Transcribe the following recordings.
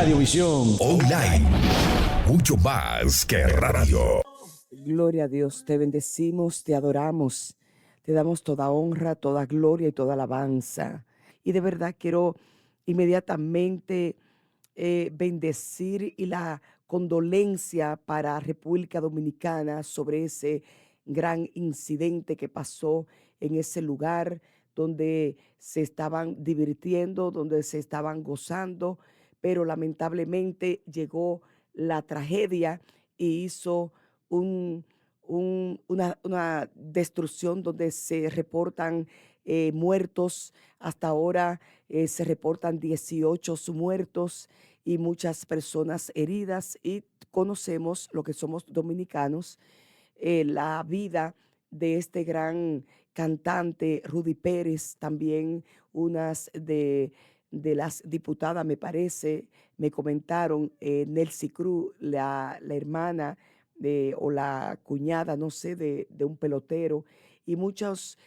Radiovisión Online. Mucho más que radio. Gloria a Dios, te bendecimos, te adoramos, te damos toda honra, toda gloria y toda alabanza. Y de verdad quiero inmediatamente bendecir y la condolencia para República Dominicana sobre ese gran incidente que pasó en ese lugar donde se estaban divirtiendo, donde se estaban gozando, pero lamentablemente llegó la tragedia y hizo un, una destrucción donde se reportan muertos. Hasta ahora se reportan 18 muertos y muchas personas heridas, y conocemos lo que somos dominicanos, la vida de este gran cantante Rudy Pérez, también unas de las diputadas, me parece, me comentaron, Nelcy Cruz, la hermana o la cuñada, no sé, de un pelotero, y muchas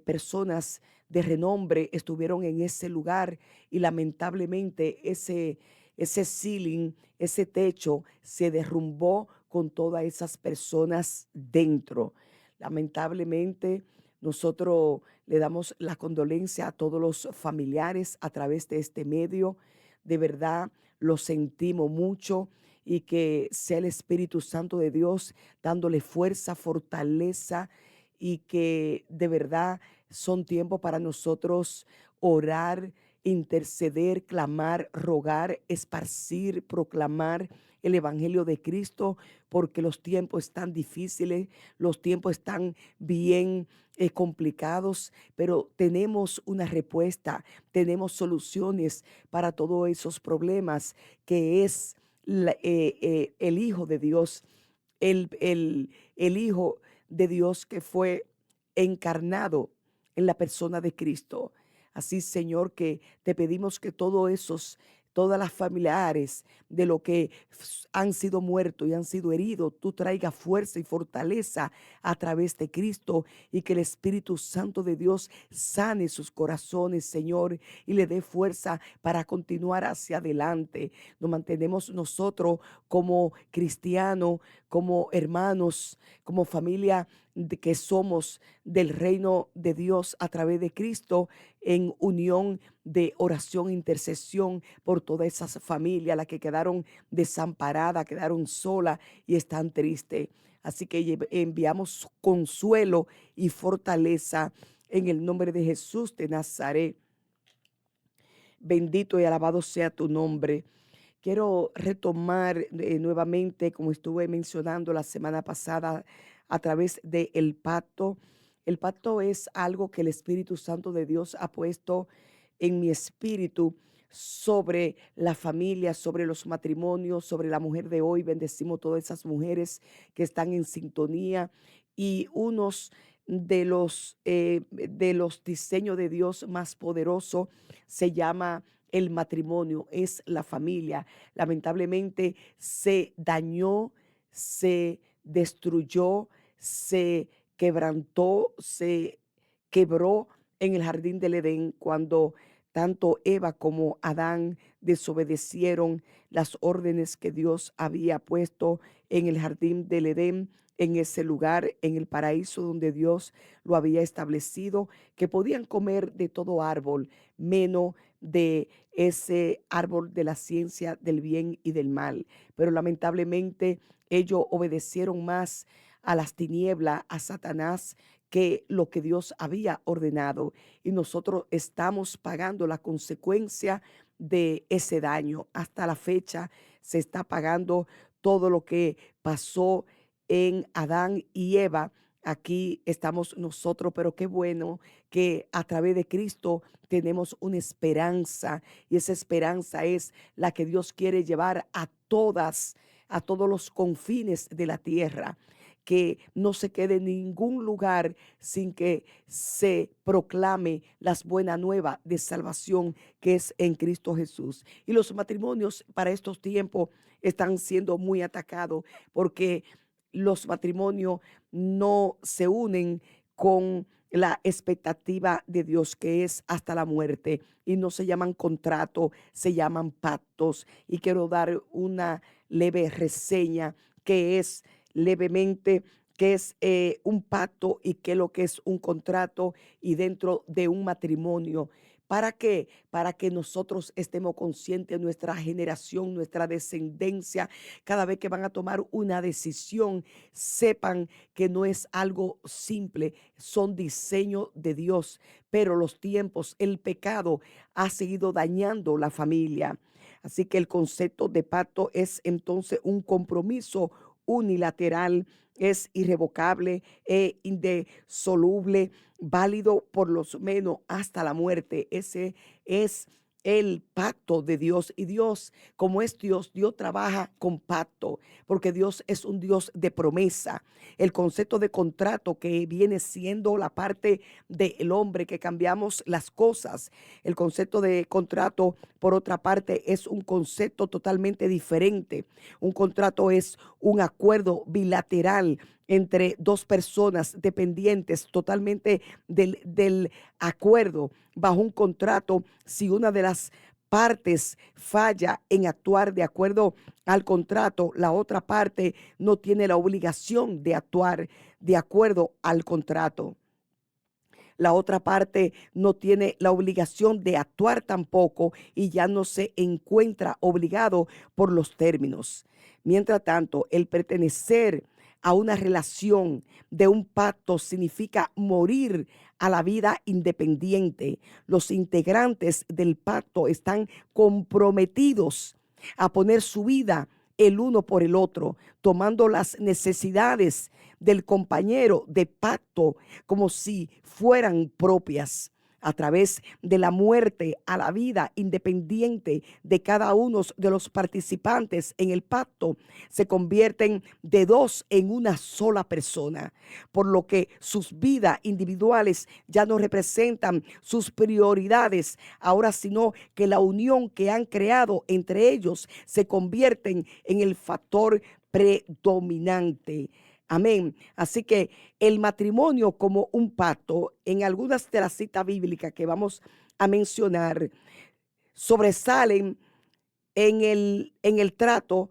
personas de renombre estuvieron en ese lugar, y lamentablemente ese ceiling, ese techo se derrumbó con todas esas personas dentro. Lamentablemente, nosotros le damos la condolencia a todos los familiares a través de este medio. De verdad, lo sentimos mucho, y que sea el Espíritu Santo de Dios dándole fuerza, fortaleza, y que de verdad son tiempos para nosotros orar, interceder, clamar, rogar, esparcir, proclamar el Evangelio de Cristo, porque los tiempos están difíciles, los tiempos están bien complicados, pero tenemos una respuesta, tenemos soluciones para todos esos problemas, que es el Hijo de Dios, el Hijo de Dios que fue encarnado en la persona de Cristo. Así, Señor, que te pedimos que todas las familiares de lo que han sido muertos y han sido heridos, tú traigas fuerza y fortaleza a través de Cristo, y que el Espíritu Santo de Dios sane sus corazones, Señor, y le dé fuerza para continuar hacia adelante. Nos mantenemos nosotros como cristianos, como hermanos, como familia que somos del reino de Dios a través de Cristo, en unión de oración, intercesión por todas esas familias, las que quedaron desamparadas, quedaron solas y están tristes. Así que enviamos consuelo y fortaleza en el nombre de Jesús de Nazaret. Bendito y alabado sea tu nombre. Quiero retomar nuevamente, como estuve mencionando la semana pasada, a través del pacto. El pacto es algo que el Espíritu Santo de Dios ha puesto en mi espíritu sobre la familia, sobre los matrimonios, sobre la mujer de hoy. Bendecimos todas esas mujeres que están en sintonía, y unos de los diseños de Dios más poderosos se llama el matrimonio, es la familia. Lamentablemente se dañó, se destruyó, se quebrantó, se quebró en el jardín del Edén, cuando tanto Eva como Adán desobedecieron las órdenes que Dios había puesto en el jardín del Edén, en ese lugar, en el paraíso donde Dios lo había establecido, que podían comer de todo árbol, menos de ese árbol de la ciencia del bien y del mal. Pero lamentablemente ellos obedecieron más a las tinieblas, a Satanás, que lo que Dios había ordenado. Y nosotros estamos pagando la consecuencia de ese daño. Hasta la fecha se está pagando todo lo que pasó en Adán y Eva. Aquí estamos nosotros, pero qué bueno que a través de Cristo tenemos una esperanza, y esa esperanza es la que Dios quiere llevar a todos los confines de la tierra, que no se quede en ningún lugar sin que se proclame las buenas nuevas de salvación que es en Cristo Jesús. Y los matrimonios para estos tiempos están siendo muy atacados, porque los matrimonios no se unen con la expectativa de Dios, que es hasta la muerte, y no se llaman contrato, se llaman pactos. Y quiero dar una leve reseña que es levemente qué es un pacto y qué es lo que es un contrato y dentro de un matrimonio. ¿Para qué? Para que nosotros estemos conscientes, nuestra generación, nuestra descendencia, cada vez que van a tomar una decisión, sepan que no es algo simple, son diseño de Dios, pero los tiempos, el pecado ha seguido dañando la familia. Así que el concepto de pacto es entonces un compromiso unilateral, es irrevocable, indisoluble, válido por lo menos hasta la muerte. Ese es el pacto de Dios. Y Dios, como es Dios, Dios trabaja con pacto, porque Dios es un Dios de promesa. El concepto de contrato, que viene siendo la parte del hombre, que cambiamos las cosas. El concepto de contrato, por otra parte, es un concepto totalmente diferente. Un contrato es un acuerdo bilateral entre dos personas dependientes totalmente del acuerdo. Bajo un contrato, si una de las partes falla en actuar de acuerdo al contrato, la otra parte no tiene la obligación de actuar de acuerdo al contrato. La otra parte no tiene la obligación de actuar tampoco y ya no se encuentra obligado por los términos. Mientras tanto, el pertenecer a una relación de un pacto significa morir a la vida independiente. Los integrantes del pacto están comprometidos a poner su vida el uno por el otro, tomando las necesidades del compañero de pacto como si fueran propias. A través de la muerte a la vida independiente de cada uno de los participantes en el pacto, se convierten de dos en una sola persona, por lo que sus vidas individuales ya no representan sus prioridades ahora, sino que la unión que han creado entre ellos se convierten en el factor predominante. Amén. Así que el matrimonio como un pacto, en algunas de las citas bíblicas que vamos a mencionar, sobresalen en el trato,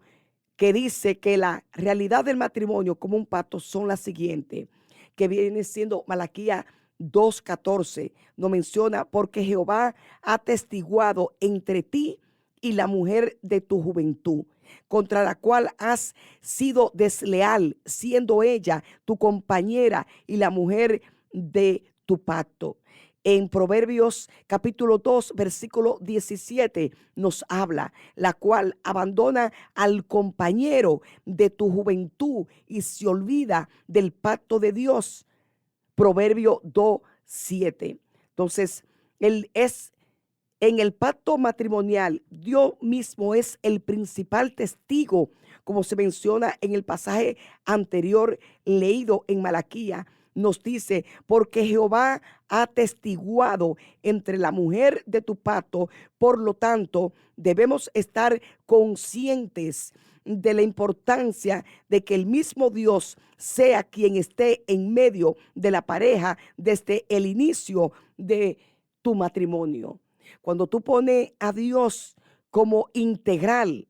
que dice que la realidad del matrimonio como un pacto son las siguientes, que viene siendo Malaquías 2:14. Nos menciona: porque Jehová ha testiguado entre ti y la mujer de tu juventud, contra la cual has sido desleal, siendo ella tu compañera y la mujer de tu pacto. En Proverbios capítulo 2, versículo 17 nos habla: la cual abandona al compañero de tu juventud y se olvida del pacto de Dios. Proverbio 2:7. Entonces, él es en el pacto matrimonial, Dios mismo es el principal testigo, como se menciona en el pasaje anterior leído en Malaquía. Nos dice: porque Jehová ha testiguado entre la mujer de tu pacto. Por lo tanto, debemos estar conscientes de la importancia de que el mismo Dios sea quien esté en medio de la pareja desde el inicio de tu matrimonio. Cuando tú pones a Dios como integral,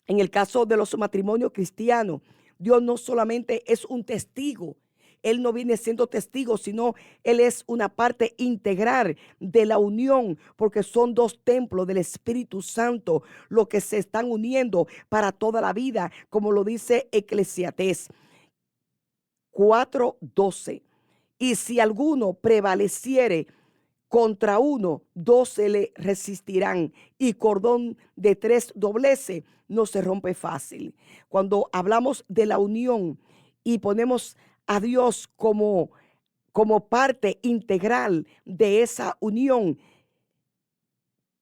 en el caso de los matrimonios cristianos, Dios no solamente es un testigo. Él no viene siendo testigo, sino Él es una parte integral de la unión, porque son dos templos del Espíritu Santo los que se están uniendo para toda la vida, como lo dice Eclesiastés 4:12. Y si alguno prevaleciere contra uno, dos se le resistirán, y cordón de tres doblece no se rompe fácil. Cuando hablamos de la unión y ponemos a Dios como parte integral de esa unión,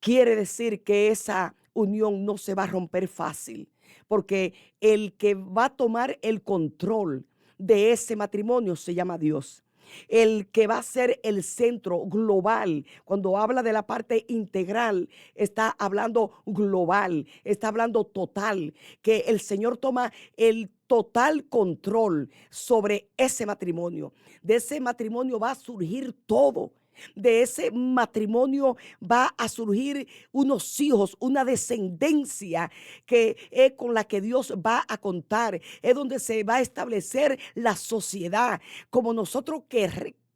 quiere decir que esa unión no se va a romper fácil, porque el que va a tomar el control de ese matrimonio se llama Dios. El que va a ser el centro global, cuando habla de la parte integral, está hablando global, está hablando total, que el Señor toma el total control sobre ese matrimonio. De ese matrimonio va a surgir todo. De ese matrimonio va a surgir unos hijos, una descendencia que es con la que Dios va a contar. Es donde se va a establecer la sociedad como nosotros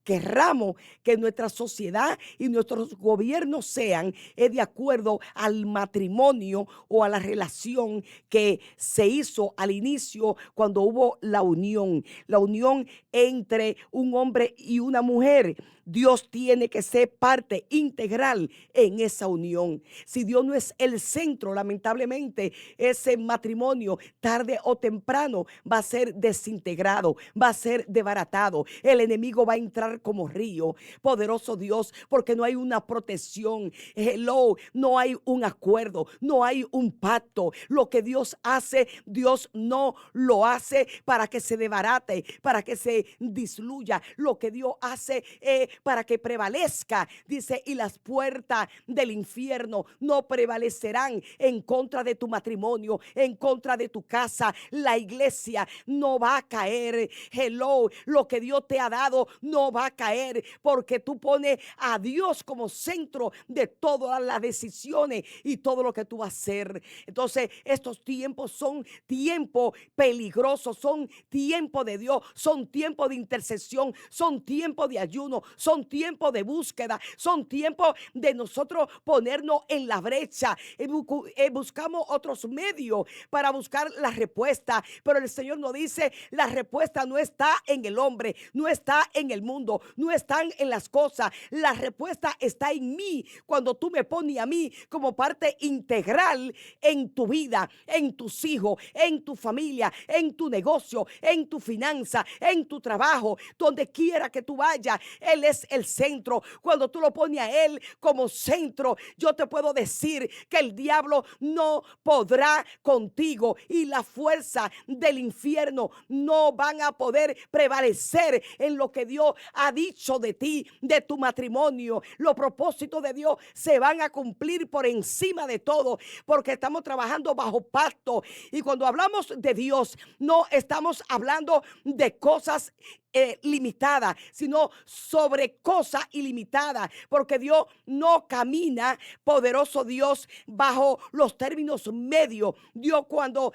querramos que nuestra sociedad y nuestros gobiernos sean de acuerdo al matrimonio o a la relación que se hizo al inicio cuando hubo la unión entre un hombre y una mujer. Dios tiene que ser parte integral en esa unión. Si Dios no es el centro, lamentablemente, ese matrimonio tarde o temprano va a ser desintegrado, va a ser desbaratado. El enemigo va a entrar como río. Poderoso Dios, porque no hay una protección. Hello, no hay un acuerdo, no hay un pacto. Lo que Dios hace, Dios no lo hace para que se desbarate, para que se disluya. Lo que Dios hace para que prevalezca, dice, y las puertas del infierno no prevalecerán en contra de tu matrimonio, en contra de tu casa. La iglesia no va a caer. Hello, lo que Dios te ha dado no va a caer, porque tú pones a Dios como centro de todas las decisiones y todo lo que tú vas a hacer. Entonces, estos tiempos son tiempos peligrosos, son tiempos de Dios, son tiempos de intercesión, son tiempos de ayuno, son tiempos de búsqueda, son tiempos de nosotros ponernos en la brecha. Buscamos otros medios para buscar la respuesta, pero el Señor nos dice, la respuesta no está en el hombre, no está en el mundo, no están en las cosas. La respuesta está en mí, cuando tú me pones a mí como parte integral en tu vida, en tus hijos, en tu familia, en tu negocio, en tu finanza, en tu trabajo, donde quiera que tú vayas. Él es el centro. Cuando tú lo pones a Él como centro, yo te puedo decir que el diablo no podrá contigo y la fuerza del infierno no van a poder prevalecer en lo que Dios ha dicho de ti, de tu matrimonio. Los propósitos de Dios se van a cumplir por encima de todo, porque estamos trabajando bajo pacto. Y cuando hablamos de Dios, no estamos hablando de cosas limitada, sino sobre cosas ilimitadas, porque Dios no camina, poderoso Dios, bajo los términos medios. Dios cuando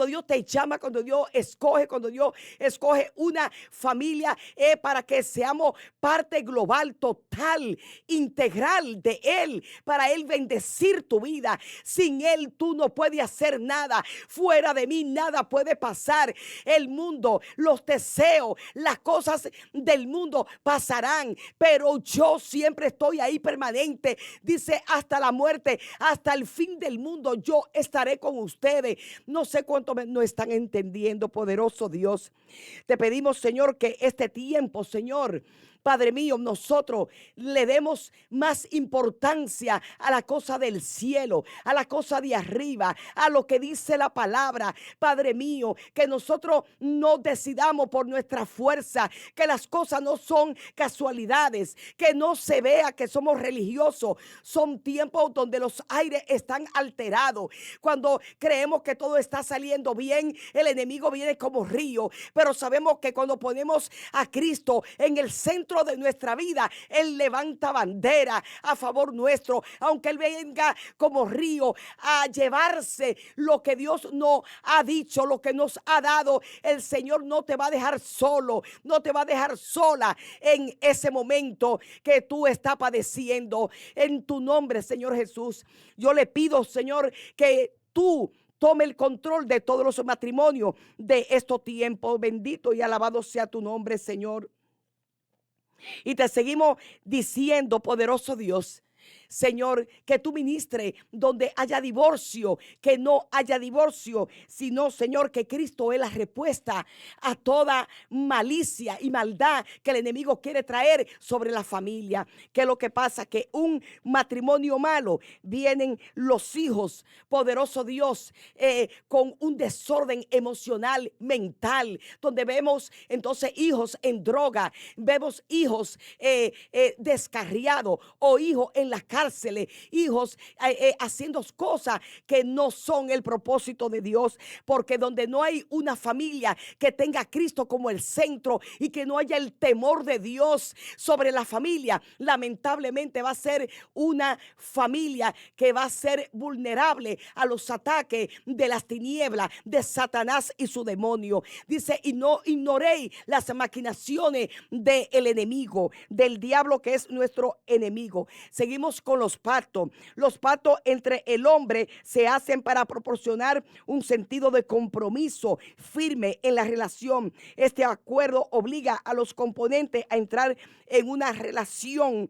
Dios te llama, cuando Dios escoge una familia, es para que seamos parte global, total, integral de Él, para Él bendecir tu vida. Sin Él tú no puedes hacer nada. Fuera de mí nada puede pasar. El mundo, los deseos, las cosas del mundo pasarán, pero yo siempre estoy ahí permanente. Dice, hasta la muerte, hasta el fin del mundo, yo estaré con ustedes. No sé cuánto no están entendiendo, poderoso Dios. Te pedimos, Señor, que este tiempo, Señor, Padre mío, nosotros le demos más importancia a la cosa del cielo, a la cosa de arriba, a lo que dice la palabra. Padre mío, que nosotros no decidamos por nuestra fuerza, que las cosas no son casualidades, que no se vea que somos religiosos. Son tiempos donde los aires están alterados. Cuando creemos que todo está saliendo bien, el enemigo viene como río, pero sabemos que cuando ponemos a Cristo en el centro de nuestra vida, Él levanta bandera a favor nuestro, aunque Él venga como río a llevarse lo que Dios nos ha dicho, lo que nos ha dado. El Señor no te va a dejar solo, no te va a dejar sola en ese momento que tú estás padeciendo. En tu nombre, Señor Jesús, yo le pido, Señor, que tú tome el control de todos los matrimonios de estos tiempos. Bendito y alabado sea tu nombre, Señor. Y te seguimos diciendo, poderoso Dios, Señor, que tú ministres donde haya divorcio, que no haya divorcio, sino, Señor, que Cristo es la respuesta a toda malicia y maldad que el enemigo quiere traer sobre la familia. Que lo que pasa que un matrimonio malo, vienen los hijos, poderoso Dios, con un desorden emocional, mental, donde vemos entonces hijos en droga, vemos hijos descarriados o hijos en la calle, sacársele hijos haciendo cosas que no son el propósito de Dios, porque donde no hay una familia que tenga a Cristo como el centro y que no haya el temor de Dios sobre la familia, lamentablemente va a ser una familia que va a ser vulnerable a los ataques de las tinieblas, de Satanás y su demonio. Dice, y no ignoréis las maquinaciones del enemigo, del diablo, que es nuestro enemigo. Seguimos con los pactos. Los pactos entre el hombre se hacen para proporcionar un sentido de compromiso firme en la relación. Este acuerdo obliga a los componentes a entrar en una relación,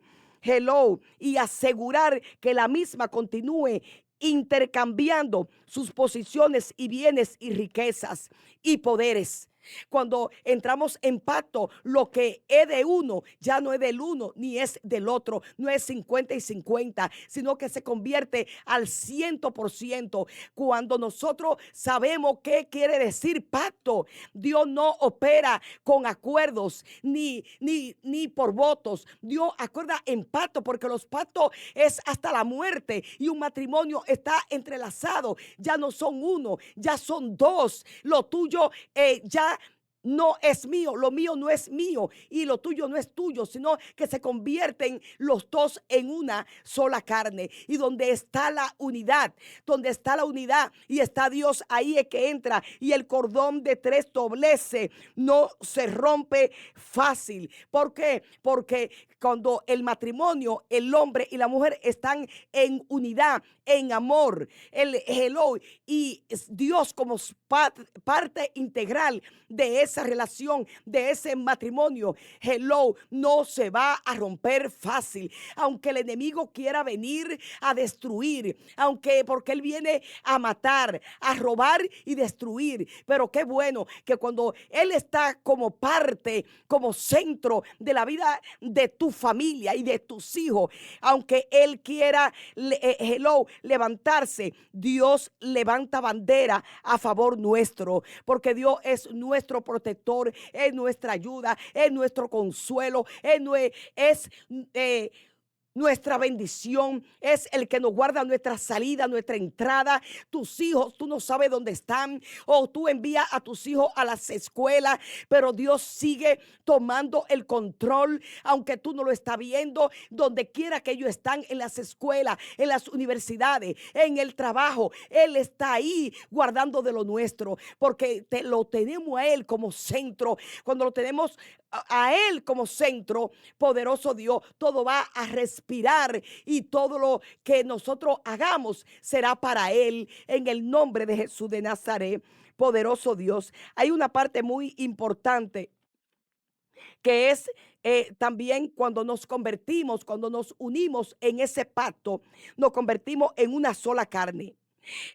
y asegurar que la misma continúe intercambiando sus posiciones y bienes y riquezas y poderes. Cuando entramos en pacto, lo que es de uno ya no es del uno ni es del otro, no es 50 y 50, sino que se convierte al 100%. Cuando nosotros sabemos qué quiere decir pacto, Dios no opera con acuerdos ni por votos. Dios acuerda en pacto, porque los pactos es hasta la muerte, y un matrimonio está entrelazado. Ya no son uno, ya son dos. Lo tuyo ya no es mío, lo mío no es mío y lo tuyo no es tuyo, sino que se convierten los dos en una sola carne. Y donde está la unidad, y está Dios, ahí es que entra, y el cordón de tres dobleces no se rompe fácil. ¿Por qué? Porque cuando el matrimonio, el hombre y la mujer están en unidad, en amor, y Dios como parte integral de esa relación, de ese matrimonio, no se va a romper fácil. Aunque el enemigo quiera venir a destruir, porque él viene a matar, a robar y destruir. Pero qué bueno que cuando él está como parte, como centro de la vida de tu familia y de tus hijos, aunque él quiera levantarse, Dios levanta bandera a favor nuestro, porque Dios es nuestro protector, es nuestra ayuda, es nuestro consuelo, es nuestra bendición, es el que nos guarda nuestra salida, nuestra entrada. Tus hijos, tú no sabes dónde están, o tú envías a tus hijos a las escuelas, pero Dios sigue tomando el control, aunque tú no lo estás viendo. Donde quiera que ellos están, en las escuelas, en las universidades, en el trabajo, Él está ahí guardando de lo nuestro, porque lo tenemos a Él como centro. Cuando lo tenemos a Él como centro, poderoso Dios, todo va a respirar, y todo lo que nosotros hagamos será para Él, en el nombre de Jesús de Nazaret. Poderoso Dios, hay una parte muy importante que es también cuando nos convertimos, cuando nos unimos en ese pacto, nos convertimos en una sola carne.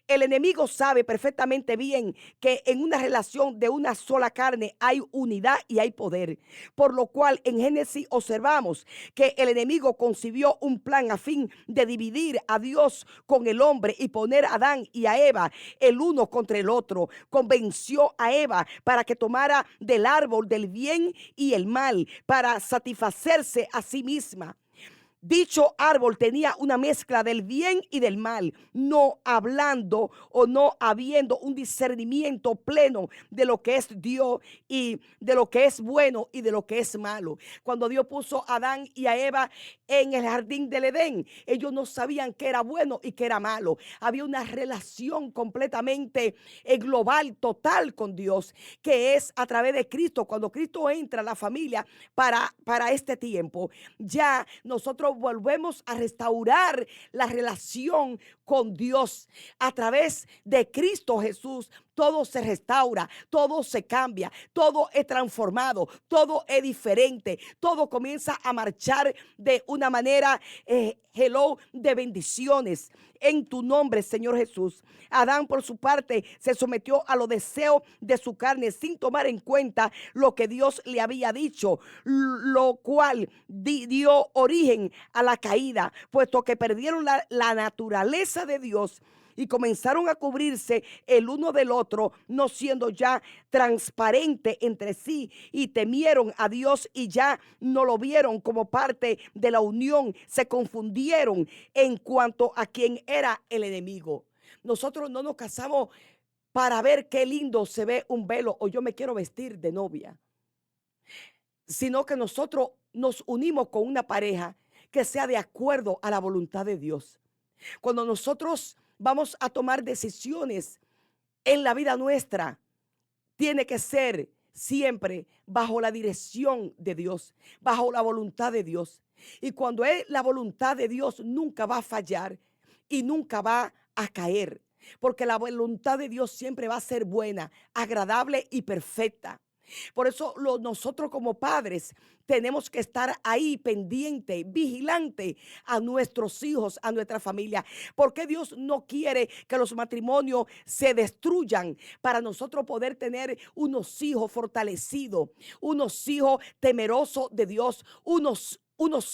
El enemigo sabe perfectamente bien que en una relación de una sola carne hay unidad y hay poder, por lo cual en Génesis observamos que el enemigo concibió un plan a fin de dividir a Dios con el hombre y poner a Adán y a Eva el uno contra el otro. Convenció a Eva para que tomara del árbol del bien y el mal para satisfacerse a sí misma. Dicho árbol tenía una mezcla del bien y del mal, no hablando o no habiendo un discernimiento pleno de lo que es Dios y de lo que es bueno y de lo que es malo. Cuando Dios puso a Adán y a Eva en el jardín del Edén, ellos no sabían qué era bueno y qué era malo. Había una relación completamente global, total con Dios, que es a través de Cristo. Cuando Cristo entra a la familia para este tiempo, ya nosotros volvemos a restaurar la relación con Dios a través de Cristo Jesús. Todo se restaura, todo se cambia, todo es transformado, todo es diferente, todo comienza a marchar de una manera, de bendiciones en tu nombre, Señor Jesús. Adán, por su parte, se sometió a los deseos de su carne sin tomar en cuenta lo que Dios le había dicho, lo cual dio origen a la caída, puesto que perdieron la naturaleza de Dios. y comenzaron a cubrirse el uno del otro, no siendo ya transparente entre sí, y temieron a Dios y ya no lo vieron como parte de la unión. Se confundieron en cuanto a quién era el enemigo. Nosotros no nos casamos para ver qué lindo se ve un velo o yo me quiero vestir de novia, sino que nosotros nos unimos con una pareja que sea de acuerdo a la voluntad de Dios. Cuando nosotros vamos a tomar decisiones en la vida nuestra, tiene que ser siempre bajo la dirección de Dios, bajo la voluntad de Dios. Y cuando es la voluntad de Dios, nunca va a fallar y nunca va a caer, porque la voluntad de Dios siempre va a ser buena, agradable y perfecta. Por eso nosotros como padres tenemos que estar ahí pendiente, vigilante a nuestros hijos, a nuestra familia, porque Dios no quiere que los matrimonios se destruyan para nosotros poder tener unos hijos fortalecidos, unos hijos temerosos de Dios, unos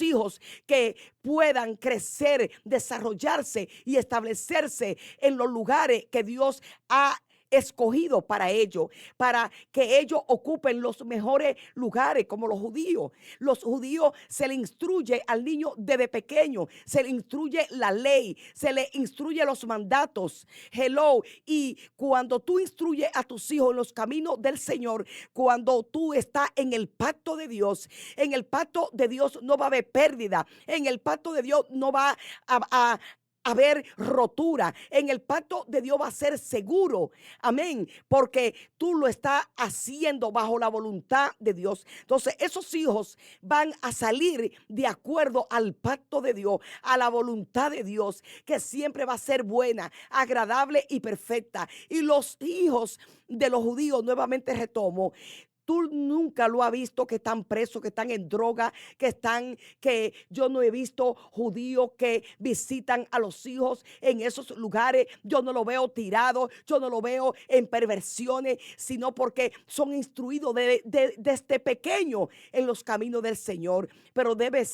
hijos que puedan crecer, desarrollarse y establecerse en los lugares que Dios ha escogido para ellos, para que ellos ocupen los mejores lugares, como los judíos. Los judíos se le instruye al niño desde pequeño, se le instruye la ley, se le instruye los mandatos. Hello. Y cuando tú instruyes a tus hijos en los caminos del Señor, cuando tú estás en el pacto de Dios, en el pacto de Dios no va a haber pérdida, en el pacto de Dios no va a haber rotura, en el pacto de Dios va a ser seguro, amén, porque tú lo estás haciendo bajo la voluntad de Dios. Entonces esos hijos van a salir de acuerdo al pacto de Dios, a la voluntad de Dios, que siempre va a ser buena, agradable y perfecta. Y los hijos de los judíos, nuevamente retomo, tú nunca lo has visto que están presos, que están en droga, que yo no he visto judíos que visitan a los hijos en esos lugares. Yo no lo veo tirado, yo no lo veo en perversiones, sino porque son instruidos desde pequeño en los caminos del Señor. Pero debe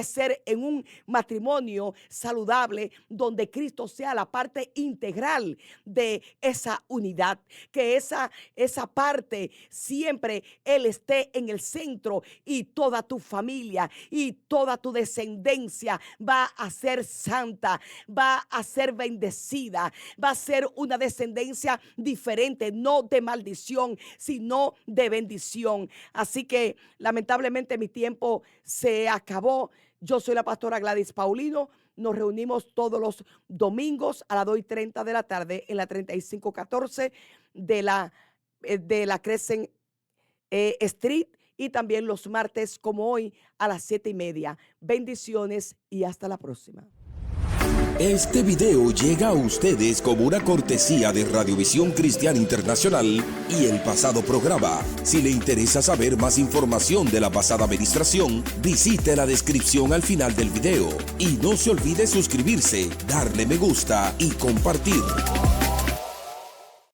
ser en un matrimonio saludable donde Cristo sea la parte integral de esa unidad, que esa parte siempre Él esté en el centro y toda tu familia y toda tu descendencia va a ser santa, va a ser bendecida, va a ser una descendencia diferente, no de maldición, sino de bendición. Así que lamentablemente mi tiempo se acabó. Yo soy la pastora Gladys Paulino. Nos reunimos todos los domingos a las 2:30 de la tarde en la 3514 de la Crescent Street, y también los martes como hoy a las 7:30. Bendiciones y hasta la próxima. Este video llega a ustedes como una cortesía de Radiovisión Cristiana Internacional y el pasado programa. Si le interesa saber más información de la pasada administración, visite la descripción al final del video. Y no se olvide suscribirse, darle me gusta y compartir.